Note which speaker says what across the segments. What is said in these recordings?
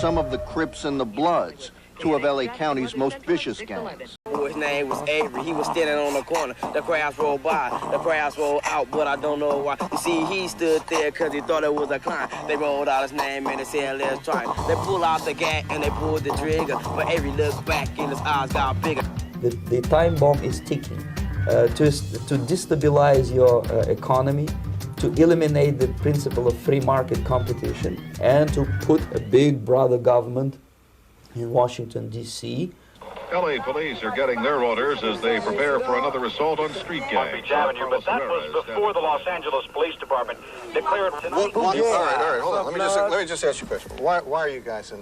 Speaker 1: some of the Crips and the Bloods, two of LA County's most vicious gangs.
Speaker 2: His name was Avery. He was standing on the corner. The crowds rolled by. The crowds rolled out, but I don't know why. You see, he stood there because he thought it was a crime. They rolled out his name and they said, let's try. They pulled out the gat and they pulled the trigger. But Avery looked back and his eyes got bigger.
Speaker 3: The time bomb is ticking to destabilize your economy, to eliminate the principle of free market competition, and to put a big brother government in Washington, D.C.
Speaker 4: LA police are getting their orders as they prepare for another assault on street gangs.
Speaker 5: Avenue, but that was before the Los Angeles Police Department declared.
Speaker 6: All right, hold on. Let me just ask you a question. Why are you guys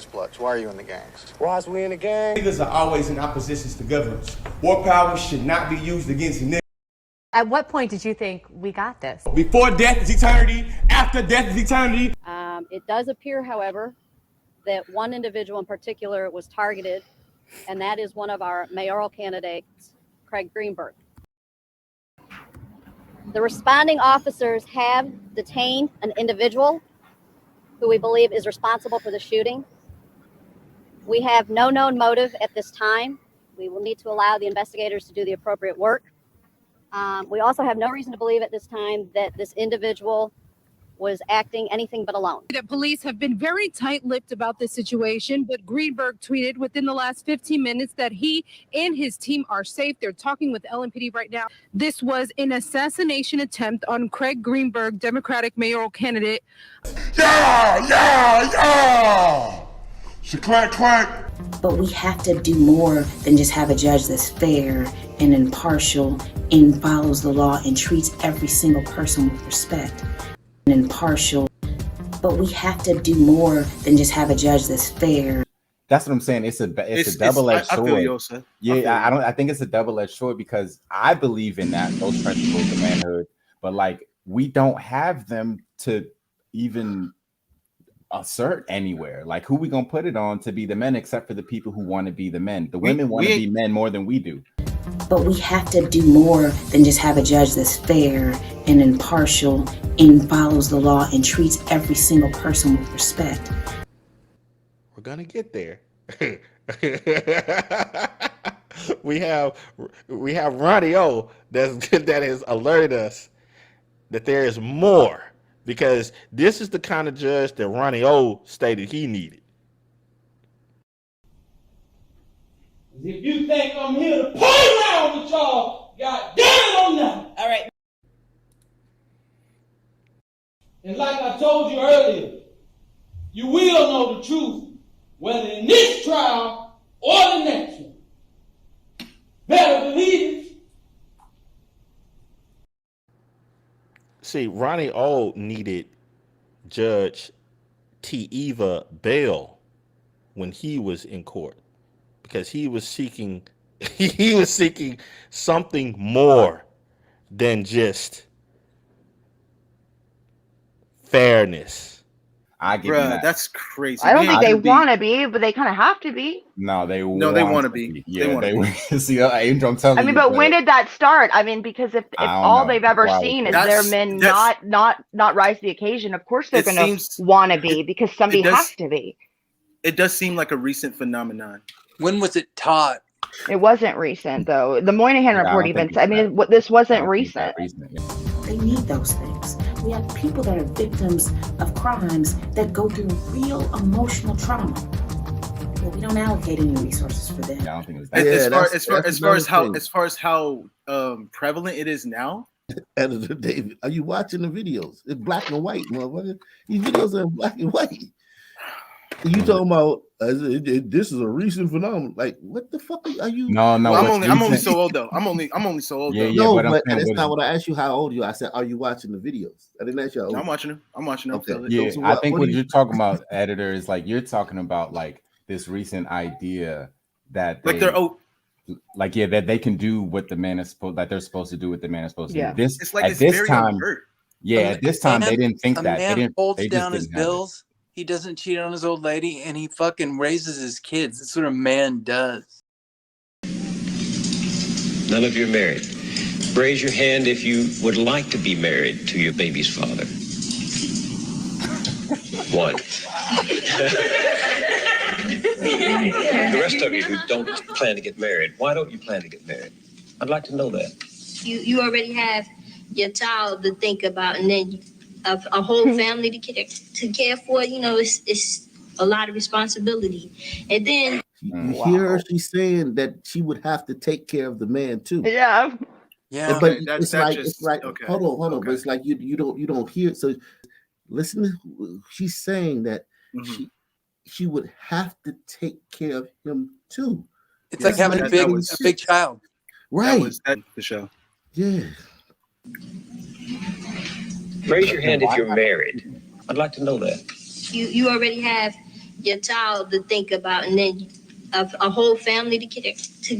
Speaker 6: Bloods? Why are you in the gangs?
Speaker 7: Why is we in the gang?
Speaker 8: Niggas are always in opposition to governments. War power should not be used against niggas.
Speaker 9: At what point did you think we got this?
Speaker 8: Before death is eternity, after death is eternity.
Speaker 10: It does appear, however, that one individual in particular was targeted, and that is one of our mayoral candidates, Craig Greenberg. The responding officers have detained an individual who we believe is responsible for the shooting. We have no known motive at this time. We will need to allow the investigators to do the appropriate work. We also have no reason to believe at this time that this individual was acting anything but alone.
Speaker 11: The police have been very tight-lipped about this situation, but Greenberg tweeted within the last 15 minutes that he and his team are safe. They're talking with LMPD right now. This was an assassination attempt on Craig Greenberg, Democratic mayoral candidate.
Speaker 8: Yeah! Clack, clack.
Speaker 12: But we have to do more than just have a judge that's fair and impartial and follows the law and treats every single person with respect. And impartial. But we have to do more than just have a judge that's fair.
Speaker 13: That's what I'm saying. It's a double-edged sword. I think it's a double-edged sword because I believe in those principles of manhood, but like we don't have them to even assert anywhere. Like who we gonna put it on to be the men except for the people who want to be the men? The women want to be men more than we do.
Speaker 12: But we have to do more than just have a judge that's fair and impartial and follows the law and treats every single person with respect.
Speaker 14: We're gonna get there. we have Ronnie O that has alerted us that there is more, because this is the kind of judge that Ronnie O stated he needed.
Speaker 8: If you think I'm here to play around with y'all, God damn it, I'm not.
Speaker 2: All right.
Speaker 8: And like I told you earlier, you will know the truth, whether in this trial or the next one. Better believe it.
Speaker 14: See, Ronnie O needed Judge T. Eva bail when he was in court, because he was seeking something more than just fairness.
Speaker 13: I give that.
Speaker 15: That's crazy.
Speaker 9: I don't think they want to be, but they kind of have to be.
Speaker 13: No, they want
Speaker 15: to be.
Speaker 13: Yeah, they see. Angel, I'm telling you.
Speaker 9: I mean, but when did that start? I mean, because if all they've ever seen is their men not rise to the occasion, of course they're going to want to be, because somebody has to be.
Speaker 15: It does seem like a recent phenomenon.
Speaker 7: When was it taught?
Speaker 9: It wasn't recent, though. The Moynihan report even said, I mean, this wasn't recent.
Speaker 12: They need those things. We have people that are victims of crimes that go through real emotional trauma. But we don't allocate any resources for them.
Speaker 13: Yeah, I don't think it was
Speaker 15: as far as how prevalent it is now.
Speaker 16: Editor David, are you watching the videos? It's black and white, motherfucker. These videos are black and white. You talking about this is a recent phenomenon? Like, what the fuck are you?
Speaker 13: No.
Speaker 15: Well, I'm only so old though. I'm only so old.
Speaker 16: Yeah,
Speaker 15: though.
Speaker 16: No, but that's not what I asked you. How old are you? I said, are you watching the videos? I didn't ask you how old.
Speaker 15: I'm watching them.
Speaker 16: Okay.
Speaker 13: Yeah, so I think what you're talking about, editor, is like you're talking about like this recent idea that that they can do what the man is supposed, that they're supposed to do what the man is supposed to do. This at this time, at this time they didn't think that. They didn't.
Speaker 7: Holds down his bills. He doesn't cheat on his old lady, and he fucking raises his kids. That's what a man does.
Speaker 17: None of you are married. Raise your hand if you would like to be married to your baby's father. One. The rest of you who don't plan to get married, why don't you plan to get married? I'd like to know that.
Speaker 18: You already have your child to think about, and then a whole family to care for. You know, it's a lot of responsibility. And then
Speaker 16: you hear her, she's saying that she would have to take care of the man too.
Speaker 9: Yeah.
Speaker 15: Yeah.
Speaker 16: But
Speaker 15: Okay,
Speaker 16: it's like
Speaker 15: okay.
Speaker 16: hold on.
Speaker 15: Okay.
Speaker 16: But it's like you don't hear it. So listen to, she's saying that she would have to take care of him too.
Speaker 7: It's like having a big child.
Speaker 16: Right.
Speaker 15: That was the show.
Speaker 16: Yeah.
Speaker 17: Raise your hand if you're married. I'd like to know that.
Speaker 18: You already have your child to think about, and then a whole family to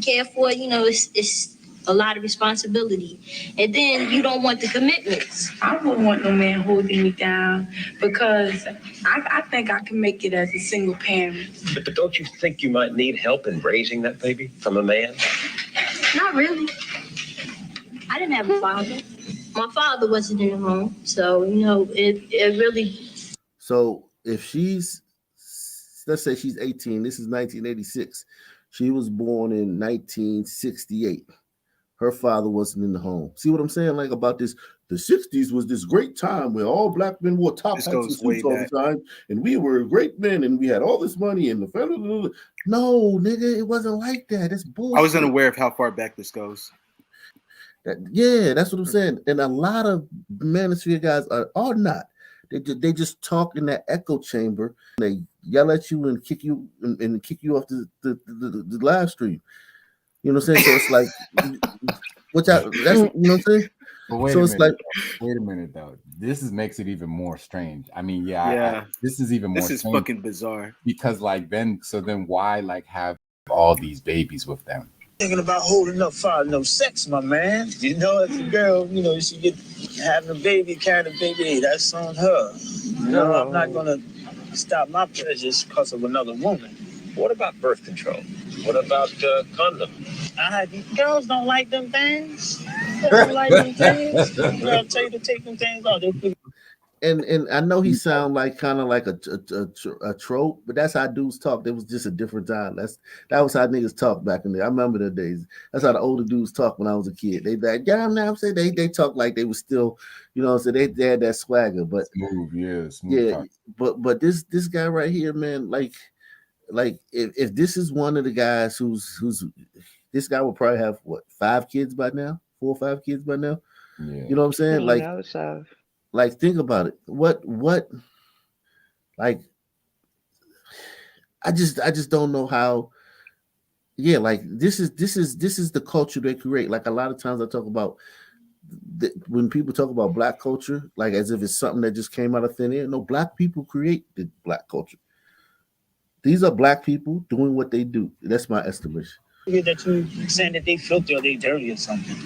Speaker 18: care for. You know, it's a lot of responsibility. And then you don't want the commitments.
Speaker 19: I don't want no man holding me down because I think I can make it as a single parent.
Speaker 17: But don't you think you might need help in raising that baby from a man?
Speaker 18: Not really. I didn't have a father. My father wasn't in the home, so you know it really.
Speaker 16: So if she's, let's say she's 18, this is 1986. She was born in 1968. Her father wasn't in the home. See what I'm saying? Like about this, the 60s was this great time where all black men wore top hats and suits all the time, and we were great men, and we had all this money, and the family. No, nigga, it wasn't like that. That's bullshit.
Speaker 15: I was unaware of how far back this goes.
Speaker 16: That's what I'm saying. And a lot of manosphere guys are not. They just talk in that echo chamber. They yell at you and kick you and kick you off the live stream. You know what I'm saying? So it's like, that's you know what I'm saying?
Speaker 13: But wait a minute though. This makes it even more strange. I mean, this is even more.
Speaker 15: This is fucking bizarre.
Speaker 13: Because then why like have all these babies with them?
Speaker 20: Thinking about holding up for no sex, my man. You know, if a girl, you know, she get having a baby, carrying a baby, hey, that's on her. You know, I'm not gonna stop my pleasures because of another woman.
Speaker 17: What about birth control? What about condoms?
Speaker 20: Girls don't like them things. They don't like them things. I'll tell you to take them things off.
Speaker 16: And I know he sound like kind of like a trope, but that's how dudes talk. It was just a different time. That was how niggas talk back in the day. I remember the days. That's how the older dudes talk when I was a kid. They like, yeah, I'm saying they talk like they were still, you know, so they had that swagger. But
Speaker 13: smooth
Speaker 16: yeah. But this guy right here, man, like if this is one of the guys who's this guy will probably have what 5 kids by now, 4 or 5 kids by now.
Speaker 13: Yeah.
Speaker 16: You know what I'm saying? Like. Like, think about it. What, like, I just don't know how. Yeah, like this is the culture they create. Like a lot of times I talk about when people talk about black culture, like as if it's something that just came out of thin air. No, black people create the black culture. These are black people doing what they do. That's my estimation.
Speaker 20: That you saying that they filthy or they dirty or something.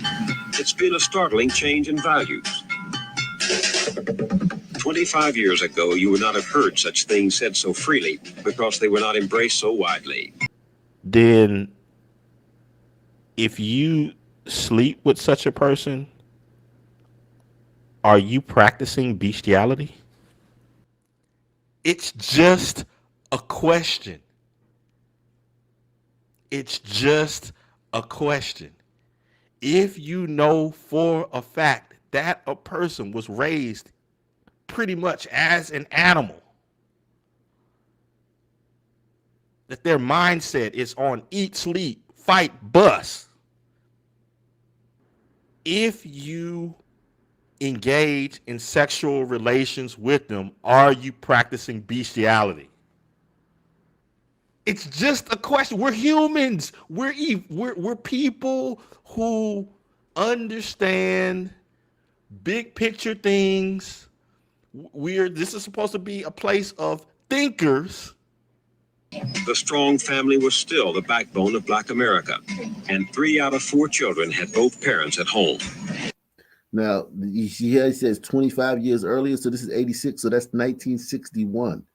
Speaker 17: It's been a startling change in values. 25 years ago, you would not have heard such things said so freely because they were not embraced so widely.
Speaker 14: Then, if you sleep with such a person, are you practicing bestiality? It's just a question. It's just a question. If you know for a fact that a person was raised pretty much as an animal, that their mindset is on eat, sleep, fight, bust. If you engage in sexual relations with them, are you practicing bestiality? It's just a question. We're humans. We're people who understand big picture things. This is supposed to be a place of thinkers.
Speaker 17: The strong family was still the backbone of Black America, and 3 out of 4 children had both parents at home.
Speaker 16: Now, he says 25 years earlier, so this is 86, so that's 1961.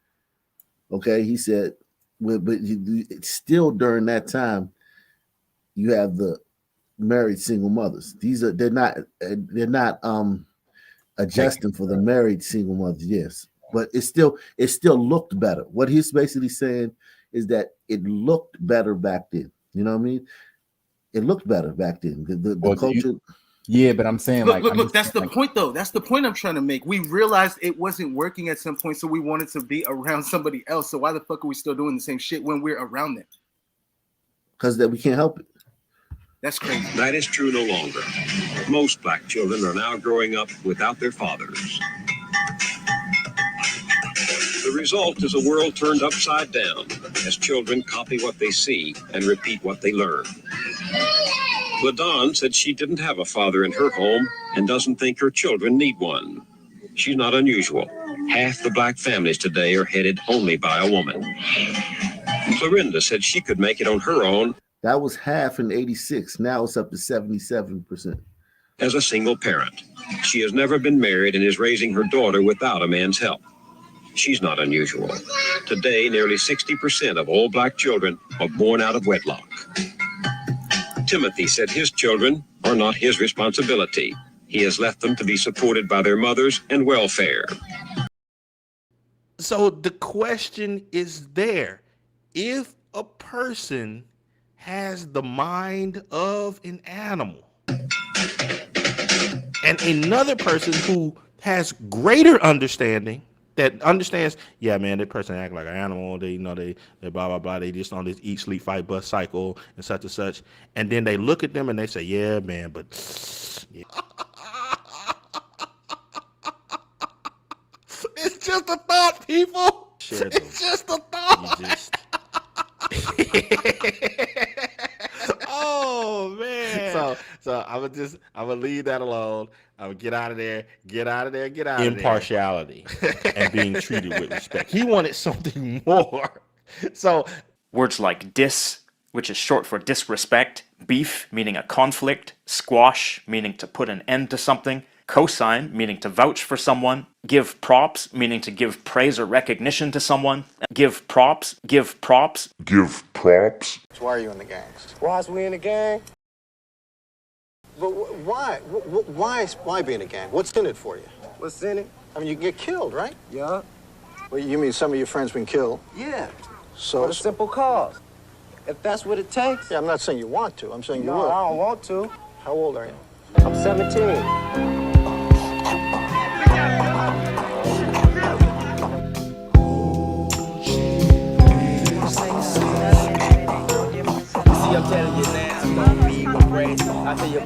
Speaker 16: Okay, he said, but still during that time, you have the married single mothers. They're not adjusting for the married single mothers. Yes. but it still looked better. What he's basically saying is that it looked better back then. You know what I mean? It looked better back then. The culture.
Speaker 13: Yeah, but I'm saying
Speaker 15: look. That's the point, though. That's the point I'm trying to make. We realized it wasn't working at some point, so we wanted to be around somebody else. So why the fuck are we still doing the same shit when we're around them?
Speaker 16: Because that we can't help it.
Speaker 15: That's crazy.
Speaker 17: That is true no longer. Most black children are now growing up without their fathers. The result is a world turned upside down as children copy what they see and repeat what they learn. LaDawn said she didn't have a father in her home and doesn't think her children need one. She's not unusual. Half the black families today are headed only by a woman. Clorinda said she could make it on her own.
Speaker 16: That was half in 86. Now it's up to 77%.
Speaker 17: As a single parent. She has never been married and is raising her daughter without a man's help. She's not unusual. Today, nearly 60% of all black children are born out of wedlock. Timothy said his children are not his responsibility. He has left them to be supported by their mothers and welfare.
Speaker 14: So the question is there. If a person has the mind of an animal and another person who has greater understanding, that understands, yeah, man, that person act like an animal. They they blah, blah, blah. They just on this eat, sleep, fight, bust cycle and such. And then they look at them and they say, yeah, man, but yeah. It's just a thought, people. It's just a thought. Oh man. So I'm gonna leave that alone. I'm gonna get out of there. Impartiality and being treated with respect. He wanted something more. So
Speaker 21: words like dis, which is short for disrespect, beef, meaning a conflict, squash, meaning to put an end to something, cosign, meaning to vouch for someone, give props, meaning to give praise or recognition to someone, give props.
Speaker 6: So why are you in the gangs?
Speaker 20: Why is we in the gang?
Speaker 6: But why? Why be in a gang? What's in it for you?
Speaker 20: What's in it?
Speaker 6: I mean, you can get killed, right?
Speaker 20: Yeah.
Speaker 6: Well, you mean some of your friends been killed?
Speaker 20: Yeah.
Speaker 6: So
Speaker 20: for a simple cause. If that's what it takes.
Speaker 6: Yeah, I'm not saying you want to. I'm saying you
Speaker 20: No,
Speaker 6: will.
Speaker 20: I don't want to.
Speaker 6: How old are you?
Speaker 20: I'm 17.
Speaker 2: I'm telling you now, don't be with grace. I tell you,